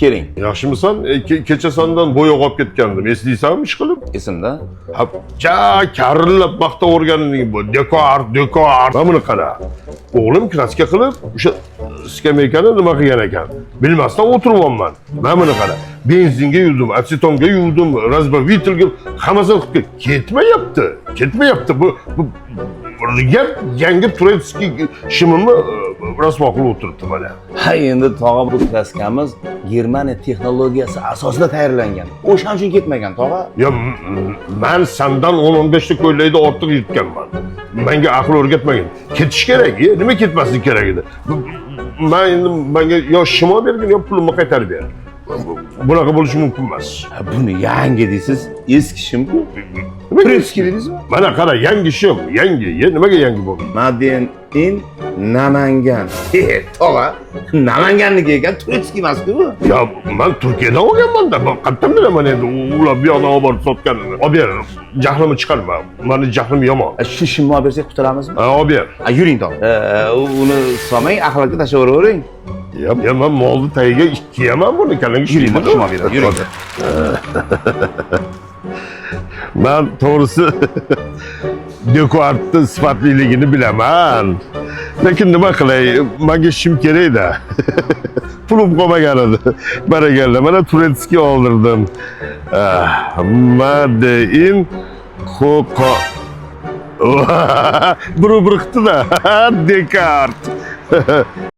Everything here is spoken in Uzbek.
Keling. Yaxshimisan? Kecha sendan bo'yoq olib ketgandim. Eslaysanmi ish qilib? Esimda. Ja, karillab maqta o'rganing bu. Dekor. Mana buni qara. O'g'lim kraska qilib o'sha skameykani nima qilgan ekan? Bilmasdan o'tiryapman. Mana buni qara. Benzinga yuvdim, asetonga yuvdim, razbavitlga hammasini qilib ketmayapti. Bu yangi Turetskiy shimimni rasvo qilib o'tiribdi mana. Ha, endi tog'a bu kraskamiz Germaniya texnologiyasi asosida tayyorlangan. O'shaning uchun ketmagan, tog'a. Ya men sendan 10-15 ta ko'ylakda ortiq yutganman. Menga aql o'rgatmagin. Ketish kerak, nima ketmaslik kerak edi. Menga yo shimo bergin, yo pulimni qaytarib ber. Bunaqa bo'lishi mumkin emas. Buni yangi deysiz, eski shim bu. Turetskiy deysizmi? Mana qara, yangi shim, yangi. Nimaga yangi bo'ldi? Made in Namangan. Tog'a, Namanganniki ekan, Turetskiy emas-ku bu. Ya men Turkiyadan olganman-da. Men qayerdan bilaman endi ular bu yoqdan olib borib sotganini. Olib ber, jahlimni chiqarma. Meni jahlim yomon. Shu shimni olib bersak qutulamizmi? Ha, olib ber. Yuring tog'a. Uni solmang, axlatga tashlayveravering. Ya men molni tagiga kiyaman buni, kallangiz Yuring, mana shuni olib beraman, yuring. Ben to'g'risi dekortni sifatliligini bilaman. Lekin nima qilay, menga shim kerak-da. Pulim qolmagan edi. Barakalla, mana Turetskiy oldirdim. Made in Koko. Bir qildi-da, Dekart.